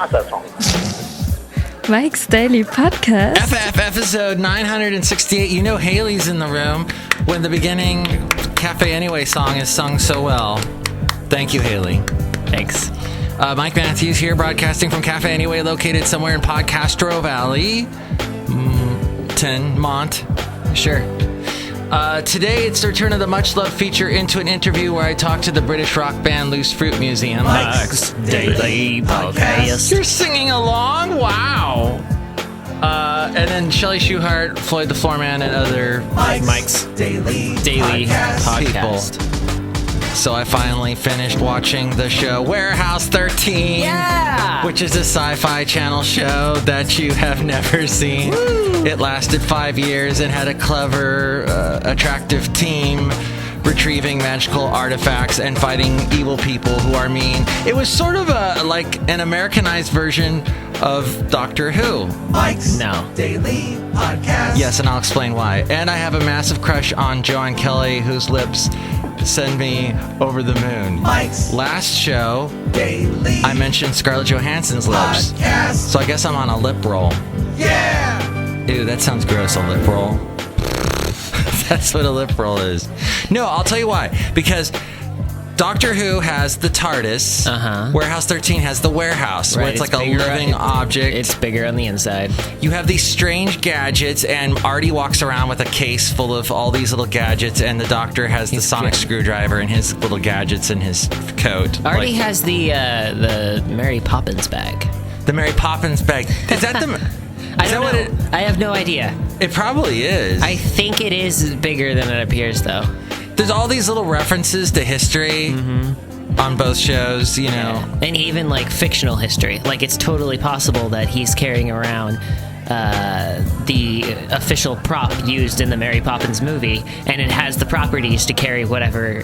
How's that song? Mike's Daily Podcast. FF episode 968. You know Haley's in the room when the beginning Cafe Anyway song is sung so well. Thank you, Haley. Thanks. Mike Matthews here, broadcasting from Cafe Anyway, located somewhere in Podcastro Valley. Mont. Sure. Today, it's the return of the much-loved feature Into an Interview, where I talk to the British rock band Loose Fruit Museum. Mike's Daily Podcast. You're singing along? Wow. And then Chely Shoehart, Floyd the Floorman, and other Mike's Daily Podcast. People. So I finally finished watching the show Warehouse 13, which is a Syfy Channel show that you have never seen. Woo. It lasted 5 years and had a clever, attractive team retrieving magical artifacts and fighting evil people who are mean. It was sort of like an Americanized version of Doctor Who. Mike's Daily Podcast. Yes, and I'll explain why. And I have a massive crush on Joanne Kelly, whose lips send me over the moon. Mike's last show, Daily I mentioned Scarlett Johansson's lips. Podcast. So I guess I'm on a lip roll. Yeah! Ew, that sounds gross, a lip roll. That's what a lip roll is. No, I'll tell you why. Because Doctor Who has the TARDIS. Warehouse 13 has the warehouse, where it's like a living object. It's bigger on the inside. You have these strange gadgets, and Artie walks around with a case full of all these little gadgets, and the Doctor has the sonic screwdriver and his little gadgets in his coat. Artie has the Mary Poppins bag. The Mary Poppins bag. Is that the... I don't know. I have no idea. It probably is. I think it is bigger than it appears, though. There's all these little references to history on both shows, you know. Yeah. And even, like, fictional history. Like, it's totally possible that he's carrying around the official prop used in the Mary Poppins movie, and it has the properties to carry whatever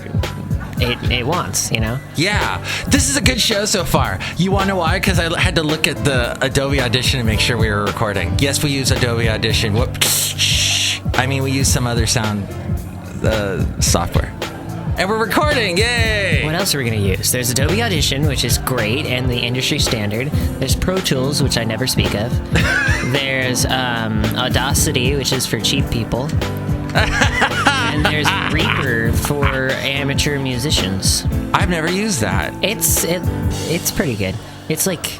it wants, you know? Yeah. This is a good show so far. You want to know why? Because I had to look at the Adobe Audition to make sure we were recording. Yes, we use Adobe Audition. I mean, we use some other sound software. And we're recording. Yay! What else are we going to use? There's Adobe Audition, which is great and the industry standard. There's Pro Tools, which I never speak of. There's Audacity, which is for cheap people. And there's Reaper for amateur musicians. I've never used that. It's pretty good. It's like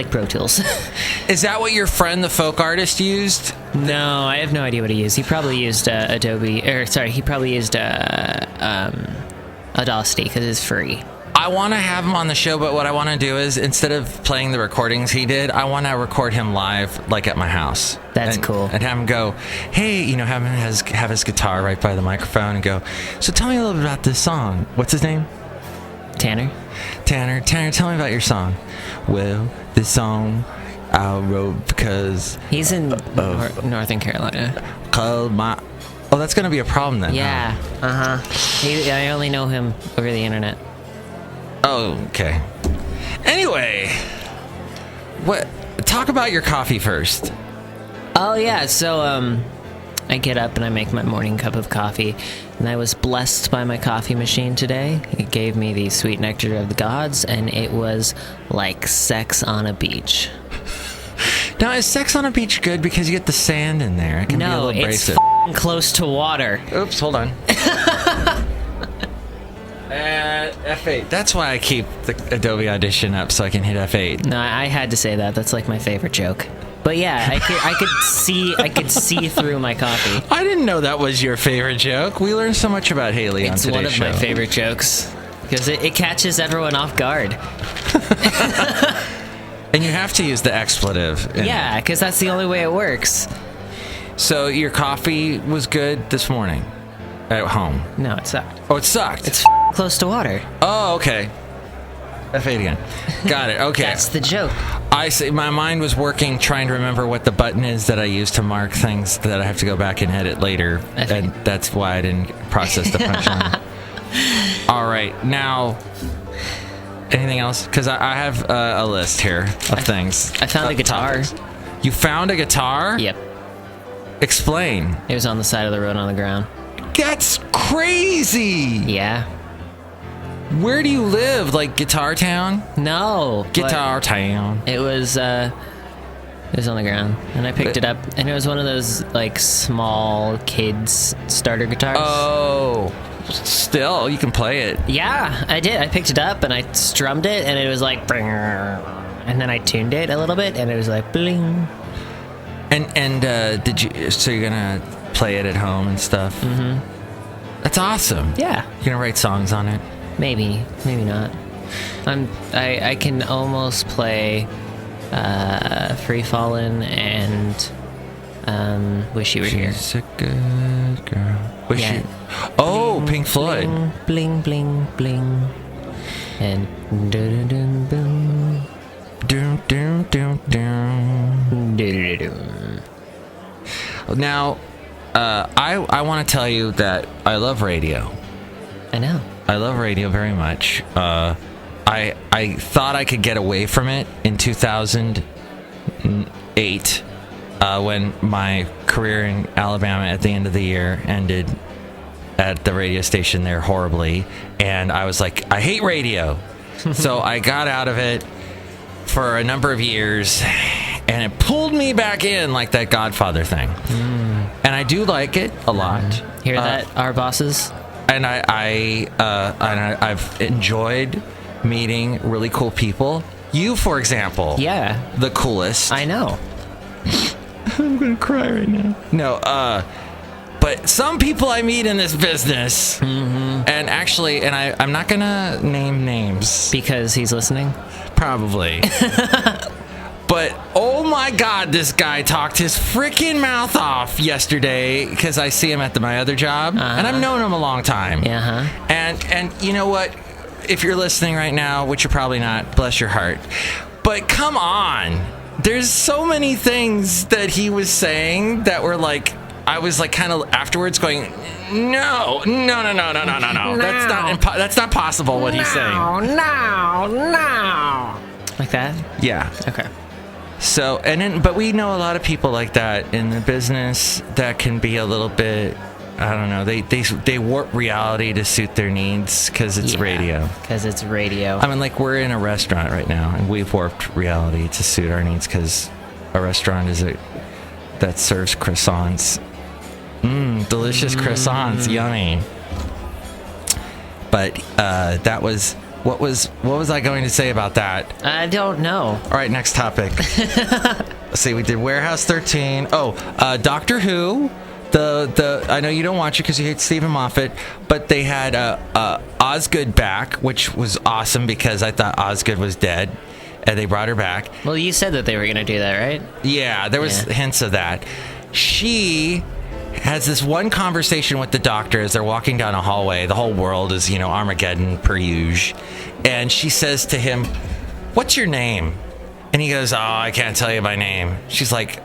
Pro Tools. Is that what your friend, the folk artist, used? No, I have no idea what he used. He probably used he probably used Audacity because it's free. I want to have him on the show, but what I want to do is, instead of playing the recordings he did, I want to record him live, like at my house. That's cool. And have him go, hey, you know, have his guitar right by the microphone and go, so tell me a little bit about this song. What's his name? Tanner, tell me about your song. Well, this song I wrote because... He's in Northern Carolina. Oh, that's going to be a problem then. Yeah, I only know him over the internet. Oh, okay. Anyway, talk about your coffee first. Oh, yeah, so, I get up and I make my morning cup of coffee, and I was blessed by my coffee machine today. It gave me the sweet nectar of the gods, and it was like sex on a beach. Now, is sex on a beach good because you get the sand in there? It can be a little abrasive. It's close to water. Oops, hold on. F8. That's why I keep the Adobe Audition up, so I can hit F8. No, I had to say that. That's like my favorite joke. But yeah, I could see through my coffee. I didn't know that was your favorite joke. We learned so much about Haley on today's show. It's one of my favorite jokes because it catches everyone off guard. And you have to use the expletive. Yeah, because that's the only way it works. So your coffee was good this morning at home? No, it sucked. Oh, it sucked. It's close to water. Oh, okay. F8 again. Got it. Okay. That's the joke. I see. My mind was working trying to remember what the button is that I use to mark things that I have to go back and edit later. And that's why I didn't process the punchline. All right. Now, anything else? Because I have a list here of things. I found a guitar. Topics. You found a guitar? Yep. Explain. It was on the side of the road on the ground. That's crazy. Yeah. Where do you live? Like Guitar Town? No. Guitar Town. It was on the ground, and I picked it up, and it was one of those like small kids starter guitars. Oh, still you can play it. Yeah, I did. I picked it up and I strummed it, and it was like, and then I tuned it a little bit, and it was like bling. And did you? So you're gonna play it at home and stuff? Mm-hmm. That's awesome. Yeah. You're gonna write songs on it? Maybe not. I can almost play Free Fallin' and Wish You Were Here. She's a good girl. Wish Yeah. you. Oh, bling, Pink Floyd. Bling, bling, bling. And dun dun dun Doom, doom, doom, doom. dun. Now, I want to tell you that I love radio. I know. I love radio very much. I thought I could get away from it in 2008 when my career in Alabama at the end of the year ended at the radio station there horribly. And I was like, I hate radio. So I got out of it for a number of years, and it pulled me back in like that Godfather thing. And I do like it a lot. Hear that, our bosses? And I've enjoyed meeting really cool people. You, for example. Yeah. The coolest. I know. I'm gonna cry right now. No, but some people I meet in this business, and actually, and I'm not gonna name names. Because he's listening? Probably. But, oh my God, this guy talked his freaking mouth off yesterday because I see him at my other job, and I've known him a long time. Uh-huh. And you know what? If you're listening right now, which you're probably not, bless your heart. But come on. There's so many things that he was saying that were like, I was like kind of afterwards going, no. That's not possible what he's saying. No. Like that? Yeah. Okay. So, but we know a lot of people like that in the business that can be a little bit, I don't know, they warp reality to suit their needs because it's radio. Because it's radio. I mean, like, we're in a restaurant right now, and we've warped reality to suit our needs because a restaurant that serves croissants. Delicious croissants, yummy. But that was... What was I going to say about that? I don't know. All right, next topic. Let's see, we did Warehouse 13. Oh, Doctor Who. I know you don't watch it because you hate Stephen Moffat, but they had Osgood back, which was awesome because I thought Osgood was dead, and they brought her back. Well, you said that they were going to do that, right? Yeah, there was hints of that. She has this one conversation with the doctor as they're walking down a hallway. The whole world is, Armageddon per usual. And she says to him, "What's your name?" And he goes, "Oh, I can't tell you my name." She's like,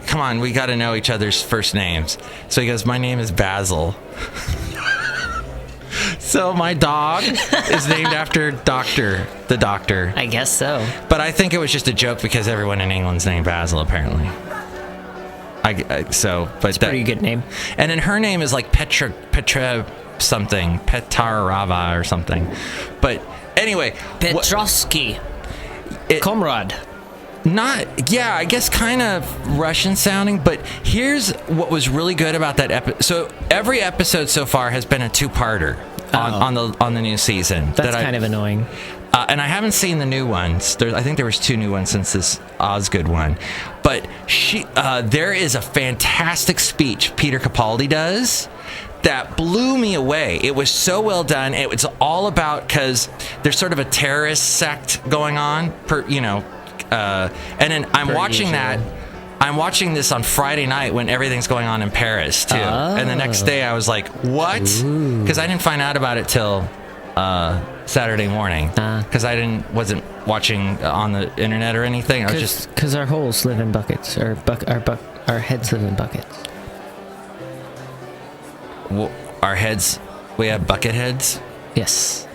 "Come on, we got to know each other's first names." So he goes, "My name is Basil." So my dog is named after the doctor. I guess so. But I think it was just a joke because everyone in England's named Basil, apparently. It's a pretty good name. And then her name is like Petra something, Petarava or something. But anyway, Petrovsky. Comrade. I guess kind of Russian sounding, but here's what was really good about that episode. So every episode so far has been a two-parter on the new season. That's kind of annoying. And I haven't seen the new ones. I think there was 2 new ones since this Osgood one. But there is a fantastic speech Peter Capaldi does that blew me away. It was so well done. It was all about, because there's sort of a terrorist sect going on, and then I'm watching that. I'm watching this on Friday night when everything's going on in Paris too. And the next day I was like, what? Because I didn't find out about it till Saturday morning, because I wasn't watching on the internet or anything. I was just because our holes live in buckets, or our heads live in buckets. Well, our heads, we have bucket heads. Yes,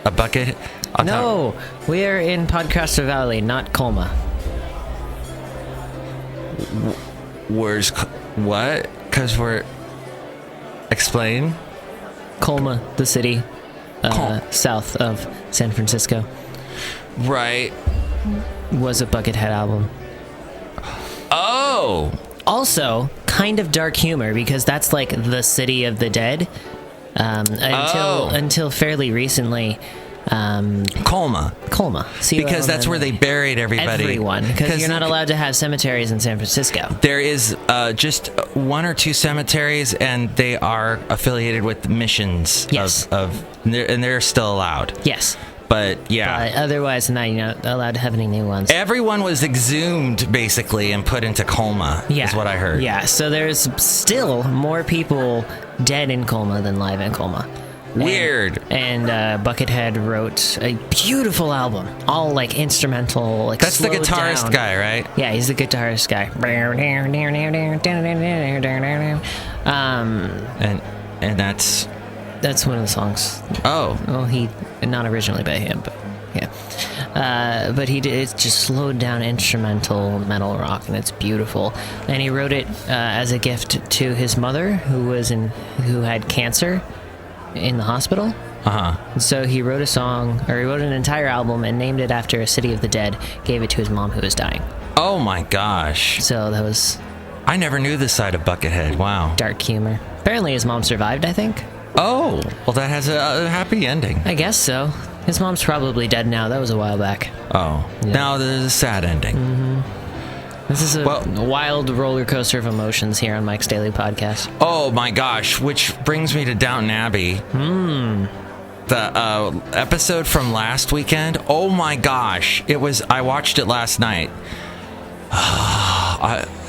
a bucket. No, we are in Podcaster Valley, not Colma. Where's what? Because we're explain. Colma, the city. south of San Francisco. Right. Was a Buckethead album. Oh! Also, kind of dark humor, because that's like the city of the dead. Until fairly recently. Colma. Because that's where they buried everybody. Everyone. Because you're not allowed to have cemeteries in San Francisco. There is just 1 or 2 cemeteries, and they are affiliated with missions. Yes. And they're still allowed. Yes. But yeah. But otherwise, not allowed to have any new ones. Everyone was exhumed, basically, and put into Colma, is what I heard. Yeah, so there's still more people dead in Colma than live in Colma. Weird. And Buckethead wrote a beautiful album, all like instrumental, like that's the guitarist down. Guy, right? Yeah, he's the guitarist guy. And that's one of the songs. Oh. Well, not originally by him, but yeah. But it's just slowed down instrumental metal rock, and it's beautiful. And he wrote it as a gift to his mother, who had cancer in the hospital. So he wrote he wrote an entire album and named it after a city of the dead, gave it to his mom who was dying. Oh my gosh. So that was... I never knew this side of Buckethead. Wow. Dark humor. Apparently his mom survived, I think. Oh, well that has a happy ending. I guess so. His mom's probably dead now. That was a while back. Oh. Yeah. Now there's a sad ending. Mm-hmm. This is a wild roller coaster of emotions here on Mike's Daily Podcast. Oh my gosh, which brings me to Downton Abbey. The episode from last weekend. Oh my gosh, I watched it last night.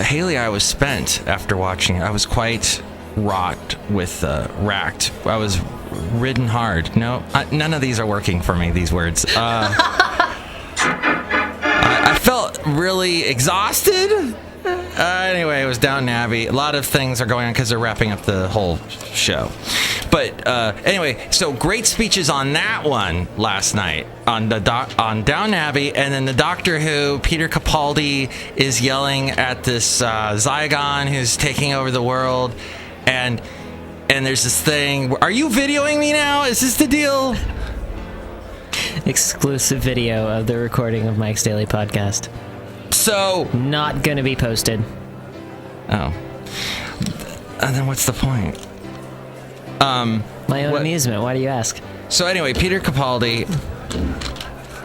Haley, I was spent after watching it. I was quite racked. I was ridden hard. No, none of these are working for me, these words. I felt really exhausted. Anyway, it was Downton Abbey. A lot of things are going on because they're wrapping up the whole show. But anyway, so great speeches on that one last night on Downton Abbey, and then the Doctor Who, Peter Capaldi is yelling at this Zygon who's taking over the world, and there's this thing. Are you videoing me now? Is this the deal? Exclusive video of the recording of Mike's Daily Podcast. So... not gonna be posted. Oh. And then what's the point? My own amusement, why do you ask? So anyway, Peter Capaldi,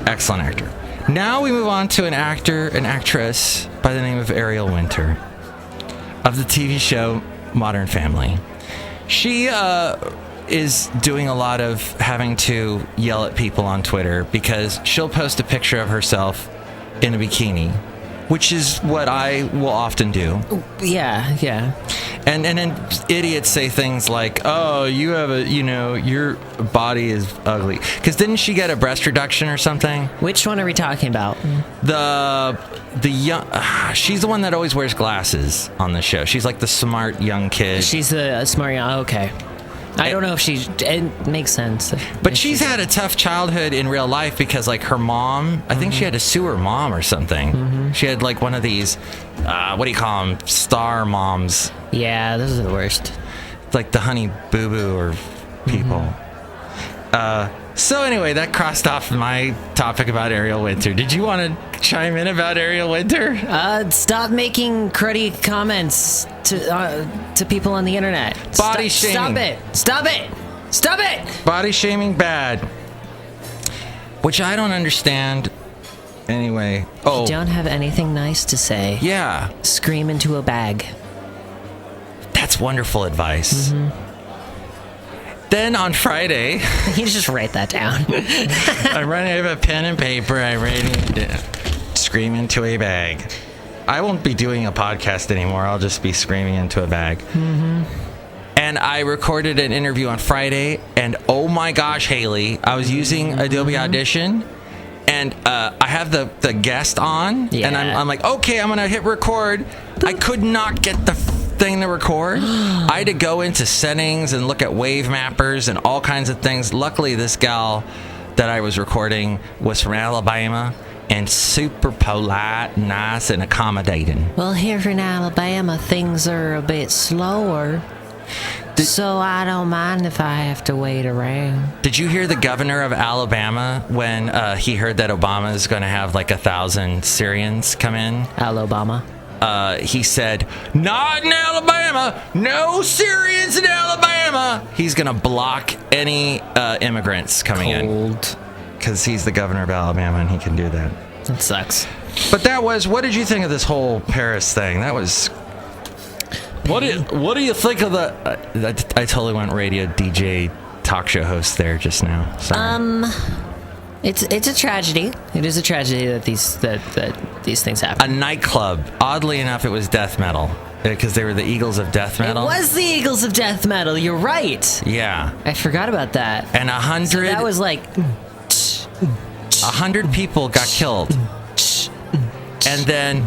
excellent actor. Now we move on to an actress by the name of Ariel Winter of the TV show Modern Family. She is doing a lot of having to yell at people on Twitter because she'll post a picture of herself in a bikini, which is what I will often do. Yeah. And then idiots say things like, "Oh, you have your body is ugly." Because didn't she get a breast reduction or something? Which one are we talking about? The young. She's the one that always wears glasses on the show. She's like the smart young kid. She's the smart young. Okay. I don't know if it makes sense. But she's had a tough childhood in real life because, like, her mom, I think she had to sue her mom or something. Mm-hmm. She had, like, one of these, what do you call them, star moms. Yeah, those are the worst. Like the Honey Boo Boo or people. So anyway, that crossed off my topic about Ariel Winter. Did you want to chime in about Ariel Winter? Stop making cruddy comments to people on the internet. Body shaming. Stop it. Body shaming bad. Which I don't understand. Anyway. Oh. If you don't have anything nice to say. Yeah. Scream into a bag. That's wonderful advice. Mm-hmm. Then on Friday... You just write that down. I have a pen and paper. I write it. Scream into a bag. I won't be doing a podcast anymore. I'll just be screaming into a bag. Mm-hmm. And I recorded an interview on Friday, and oh my gosh, Haley, I was using Adobe Audition, and I have the guest on, and I'm like, okay, I'm going to hit record. I could not get the thing to record. I had to go into settings and look at wave mappers and all kinds of things. Luckily, this gal that I was recording was from Alabama and super polite, nice, and accommodating. Well, here in Alabama, things are a bit slower. So I don't mind if I have to wait around. Did you hear the governor of Alabama when he heard that Obama is going to have like 1,000 Syrians come in? Alabama. He said, "Not in Alabama. No Syrians in Alabama." He's going to block any immigrants coming in. Because he's the governor of Alabama and he can do that. That sucks. But what did you think of this whole Paris thing? That was... What do you think of the... I totally went radio DJ talk show host there just now. Sorry. It's a tragedy. It is a tragedy that these things happen. A nightclub. Oddly enough, it was death metal. Because they were the Eagles of death metal. It was the Eagles of death metal. You're right. Yeah. I forgot about that. And 100... So that was like... 100 people got killed. And then...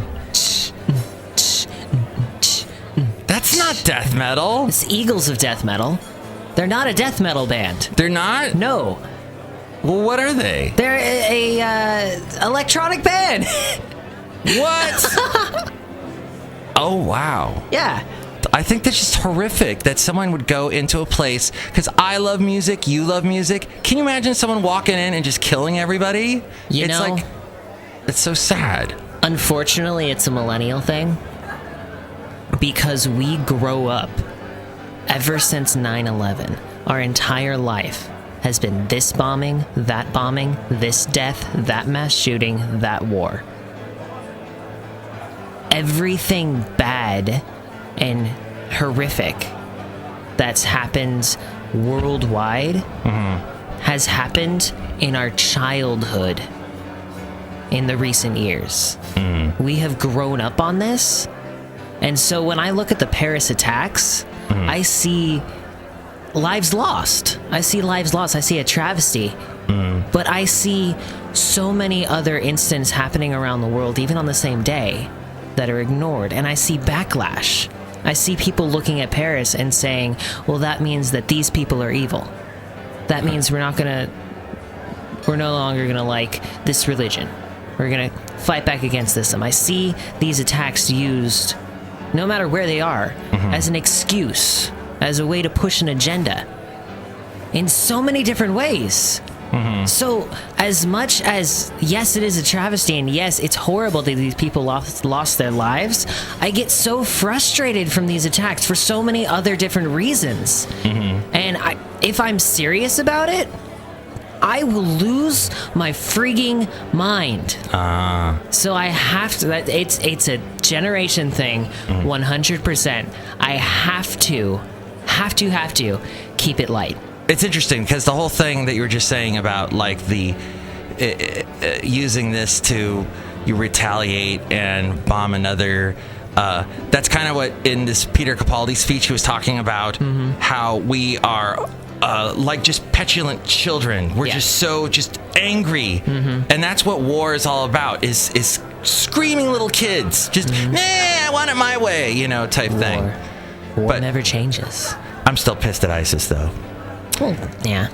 That's not death metal. It's Eagles of death metal. They're not a death metal band. They're not? No. Well, what are they? They're a electronic band. What? Oh, wow. Yeah. I think that's just horrific that someone would go into a place, because I love music, you love music. Can you imagine someone walking in and just killing everybody? It's so sad. Unfortunately, it's a millennial thing, because we grow up, ever since 9/11, our entire life has been this bombing, this death, that mass shooting, that war. Everything bad and horrific that's happened worldwide has happened in our childhood in the recent years. We have grown up on this. And so when I look at the Paris attacks, I see lives lost. I see a travesty. But I see so many other incidents happening around the world, even on the same day, that are ignored. And I see backlash. I see people looking at Paris and saying, well, that means that these people are evil. That means we're no longer gonna like this religion. We're gonna fight back against this. I see these attacks used, no matter where they are, as an excuse, as a way to push an agenda in so many different ways. So as much as, yes, it is a travesty, and yes, it's horrible that these people lost their lives, I get so frustrated from these attacks for so many other different reasons. And if I'm serious about it, I will lose my freaking mind. So I have to, it's a generation thing, 100%. I have to keep it light. It's interesting because the whole thing that you were just saying about like the using this to retaliate and bomb another, that's kind of what in this Peter Capaldi speech he was talking about, how we are like just petulant children. We're just angry, and that's what war is all about. Is screaming little kids, just I want it my way, type thing. War never changes. I'm still pissed at ISIS though. Yeah.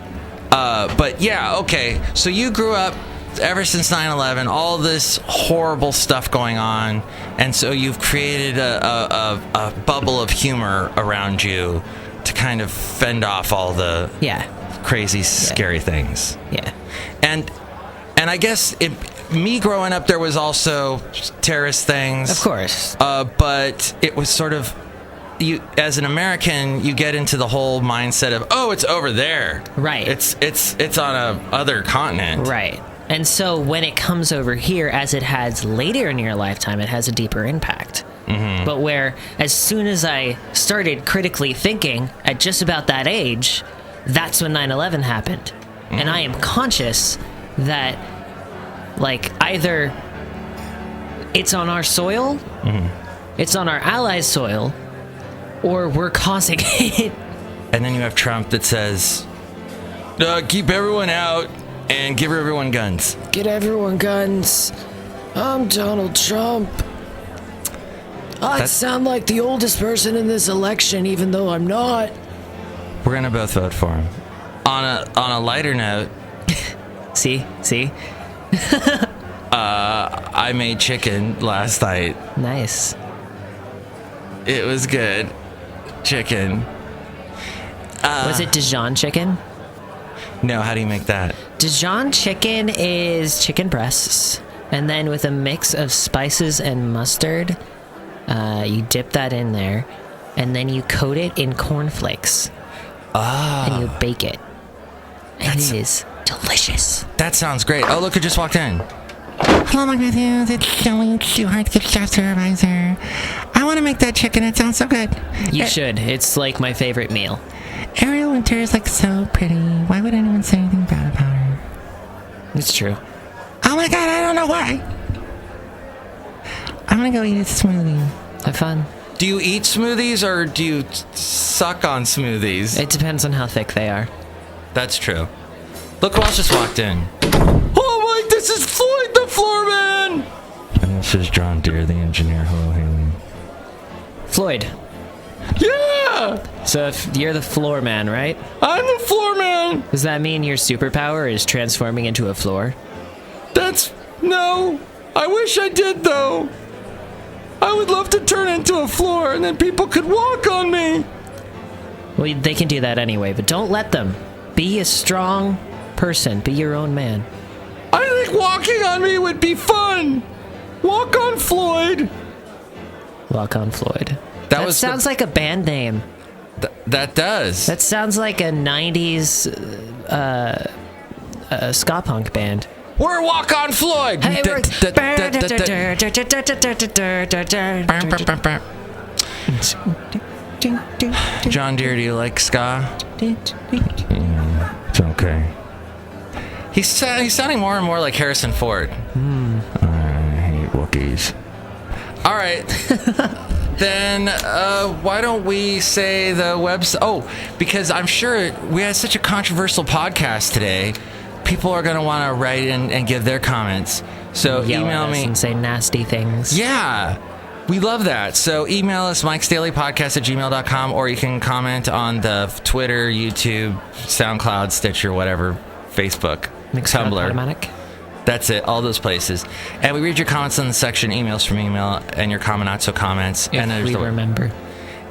But yeah, okay. So you grew up ever since 9/11, all this horrible stuff going on, and so you've created a bubble of humor around you to kind of fend off all the crazy, scary things. Yeah. And I guess me growing up, there was also terrorist things. Of course. But it was sort of, you as an American, you get into the whole mindset of, oh, it's over there. Right. It's on a other continent. Right. And so when it comes over here, as it has later in your lifetime, it has a deeper impact. But where as soon as I started critically thinking at just about that age, that's when 9/11 happened. And I am conscious that, like, either it's on our soil, it's on our allies' soil, or we're causing it. And then you have Trump that says, keep everyone out and give everyone guns. Get everyone guns. I'm Donald Trump. I sound like the oldest person in this election, even though I'm not. We're gonna both vote for him. On a lighter note, see. I made chicken last night. Nice. It was good. Chicken. Was it Dijon chicken? No, how do you make that? Dijon chicken is chicken breasts, and then with a mix of spices and mustard, you dip that in there, and then you coat it in cornflakes. And you bake it. And it is delicious. That sounds great. Oh, look, who just walked in. Hello, my Matthews. It's Chely Shoehart, gift shop supervisor. I want to make that chicken. It sounds so good. You should. It's like my favorite meal. Ariel Winter is like so pretty. Why would anyone say anything bad about her? It's true. Oh my god, I don't know why. I'm gonna go eat a smoothie. Have fun. Do you eat smoothies or do you suck on smoothies? It depends on how thick they are. That's true. Look who else just walked in. Oh my, this is Floyd the Floorman! And this is John Deere, the engineer. Hello, Haley. Floyd. Yeah! So if you're the floor man, right? I'm the Floorman! Does that mean your superpower is transforming into a floor? No. I wish I did, though. I would love to turn into a floor and then people could walk on me. Well, they can do that anyway, but don't let them. Be a strong person. Be your own man. I think walking on me would be fun. Walk on Floyd. Walk on Floyd. That sounds like a band name. That does. That sounds like a 90s ska punk band. We're Walk on Floyd. Hey, we're... John Deere, do you like ska? It's okay. He's sounding more and more like Harrison Ford. I hate Wookiees. All right. Then why don't we say the website? Oh, because I'm sure we had such a controversial podcast today. People are going to want to write in and give their comments. So email me and say nasty things. Yeah. We love that. So email us, mikesdailypodcast@gmail.com, or you can comment on the Twitter, YouTube, SoundCloud, Stitcher, whatever, Facebook, Mixcloud, Tumblr. Automatic. That's it, all those places. And we read your comments in the section, emails from email, and your comment not so comments. If and we remember.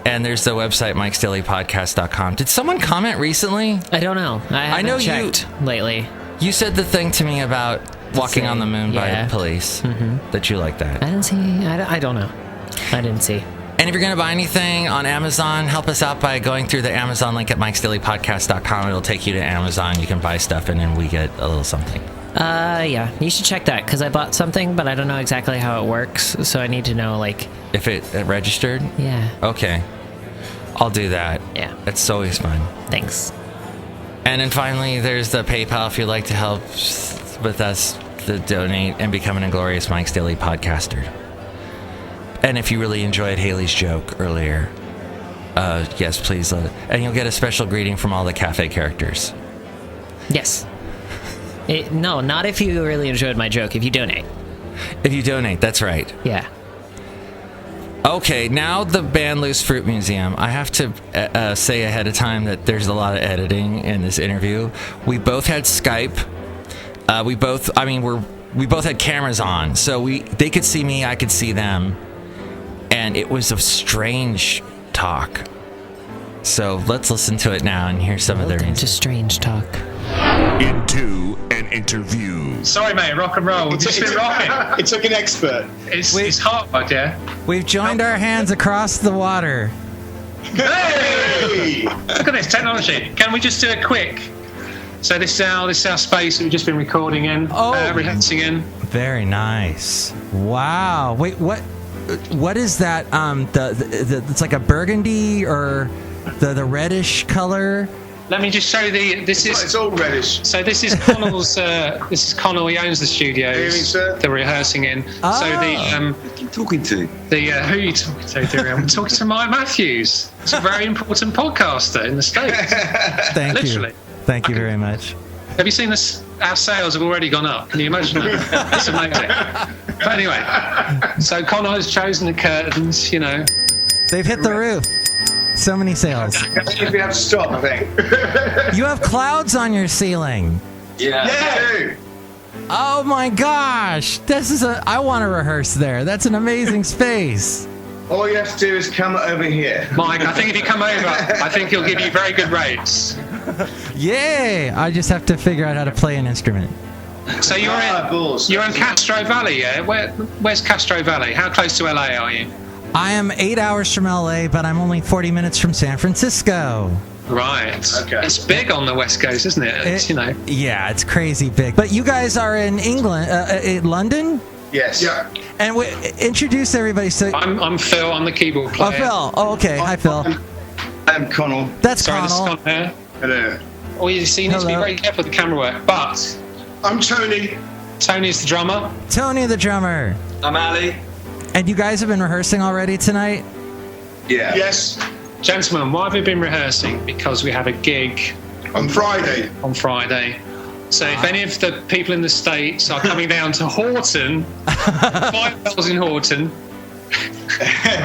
And there's the website, mikesdailypodcast.com. Did someone comment recently? I don't know. I haven't checked lately. You said the thing to me about walking on the moon by the police. Mm-hmm. That you like that. I didn't see. I don't know. I didn't see. And if you're going to buy anything on Amazon, help us out by going through the Amazon link at mikesdailypodcast.com. It'll take you to Amazon. You can buy stuff, and then we get a little something. Yeah. You should check that, because I bought something, but I don't know exactly how it works, so I need to know, like... If it registered? Yeah. Okay. I'll do that. Yeah. It's always fun. Thanks. And then finally, there's the PayPal if you'd like to help with us to donate and become an inglorious Mike's Daily podcaster. And if you really enjoyed Haley's joke earlier, yes, please. And you'll get a special greeting from all the cafe characters. Yes. No, not if you really enjoyed my joke. If you donate. If you donate, that's right. Yeah. Okay, now the band Loose Fruit Museum. I have to say ahead of time that there's a lot of editing in this interview. We both had Skype. We both had cameras on, so they could see me, I could see them, and it was a strange talk. So let's listen to it now and hear some of their into strange talk. Into an interview. Sorry, mate, rock and roll. It's been rocking. It took an expert. It's hard, yeah. We've joined our hands across the water. Hey! Look at this technology. Can we just do a quick? So this is our space that we've just been recording in, rehearsing in. Very nice. Wow. Wait, what is that? It's like a burgundy or the reddish color. Let me just show you It's all reddish. So this is Connell's. This is Connell. He owns the studios that we're rehearsing in. Oh. So Who are you talking to? who are you talking to, dear? I'm talking to Mike Matthews. It's a very important podcaster in the States. Literally. Thank you very much. Have you seen this? Our sales have already gone up. Can you imagine that? It's amazing. But anyway, so Connell has chosen the curtains. You know, They've hit the roof. So many sales. We have to stop, I think. You have clouds on your ceiling. Yeah. Oh my gosh. I want to rehearse there. That's an amazing space. All you have to do is come over here. Mike, I think if you come over, I think he'll give you very good rates. Yay! I just have to figure out how to play an instrument. So you're in Castro Valley, yeah? Where's Castro Valley? How close to LA are you? I am 8 hours from LA, but I'm only 40 minutes from San Francisco. Right. Okay. It's big on the West Coast, isn't it? It's, you know. Yeah, it's crazy big. But you guys are in England, in London? Yes. Yeah. And introduce everybody. So I'm Phil. I'm the keyboard player. Oh, Phil. Oh, okay. Hi, Phil. I'm Connell. That's Sorry, this is Connell. Connell here. Hello. Oh, you see, you need to be Hello. very careful with the camera work. But I'm Tony. Tony's the drummer. Tony the drummer. I'm Ali. And you guys have been rehearsing already tonight? Yeah. Yes. Gentlemen, why have we been rehearsing? Because we have a gig On Friday. on Friday. So if any of the people in the States are coming down to Horton, 5 bells in Horton,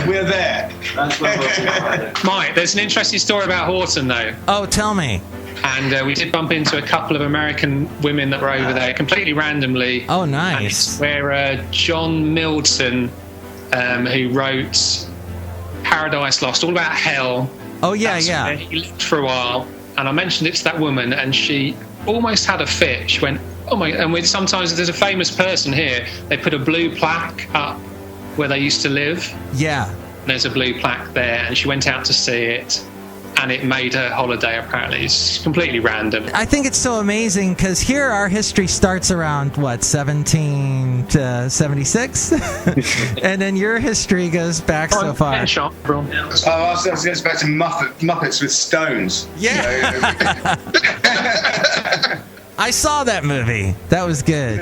We're there. That's where we're Mike, there's an interesting story about Horton though. Oh, tell me. And we did bump into a couple of American women that were over there completely randomly. Oh, And nice. it's where John Milton, who wrote Paradise Lost, all about hell. Oh, yeah, That's yeah. where he lived for a while. And I mentioned it to that woman, and she almost had a fit. She went, oh my, and sometimes there's a famous person here, they put a blue plaque up where they used to live. Yeah. There's a blue plaque there, and she went out to see it, and it made her holiday, apparently. It's completely random. I think it's so amazing because here our history starts around, 1776? And then your history goes back so far. Yeah, sure, bro. Oh, I was going back to Muppets with stones. Yeah. I saw that movie. That was good.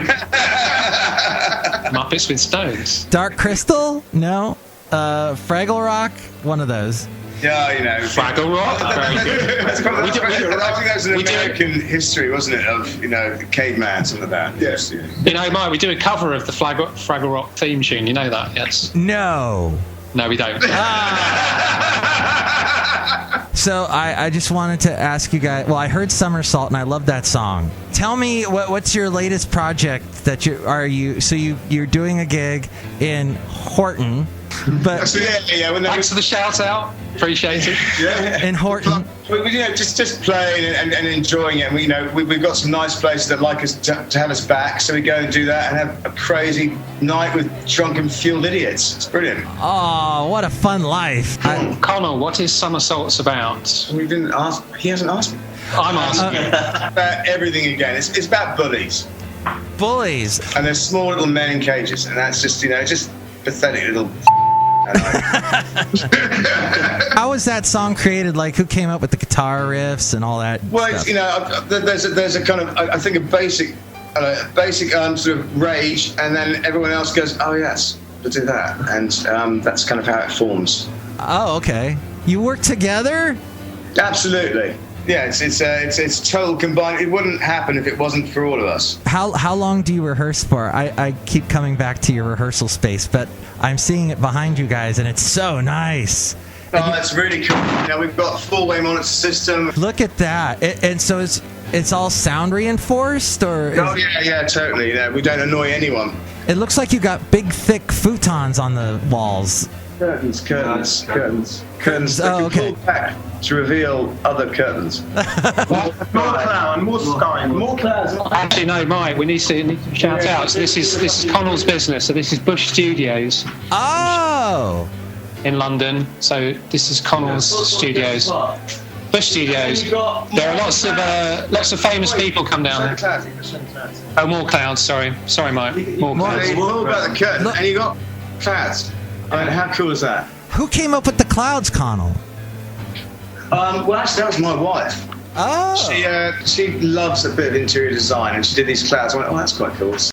Muppets with stones. Dark Crystal? No. Fraggle Rock? One of those. Yeah, you know. Fraggle Rock? Very good. I think that was an we do- American history, wasn't it? Of, you know, the caveman, some of that. Yes. You know, Mike, we do a cover of the Fraggle Rock theme tune. You know that, yes? No. No, we don't. So I just wanted to ask you guys. Well, I heard Somersault and I love that song. Tell me what's your latest project that you're doing a gig in Horton, but Thanks for the shout out. Appreciate it. Yeah. in Horton. We just playing and enjoying it. And we've got some nice places that like us to have us back, so we go and do that and have a crazy night with drunken fueled idiots. It's brilliant. Oh, what a fun life! Connell, what is Somersaults about? We didn't ask. He hasn't asked me. I'm asking. About everything again. It's about bullies. Bullies. And there's small little men in cages, and that's just just pathetic little. How was that song created? Like, who came up with the guitar riffs and all that? Well, stuff? there's a kind of, I think, a basic sort of rage, and then everyone else goes, oh yes, we'll do that, and that's kind of how it forms. Oh, okay. You work together? Absolutely. Yeah, it's total combined. It wouldn't happen if it wasn't for all of us. How long do you rehearse for? I keep coming back to your rehearsal space, but I'm seeing it behind you guys, and it's so nice. Oh, it's really cool. We've got a four-way monitor system. Look at that. And so it's all sound reinforced, or? Oh yeah, totally. Yeah, we don't annoy anyone. It looks like you got big, thick futons on the walls. Curtains. Oh, okay. Pull back to reveal other curtains. More cloud, more sky, more clouds. Actually, no, Mike, we need to shout out. So this is Connell's business. So this is Bush Studios Oh! in London. So this is Connell's studios. Bush Studios. There are lots of famous people come down there. Oh, more clouds. Sorry, Mike. More clouds. It's all about the curtain, and you got clouds. I mean, how cool is that? Who came up with the clouds, Connell? Well, actually, that was my wife. Oh! She loves a bit of interior design, and she did these clouds. I went, oh, that's quite cool.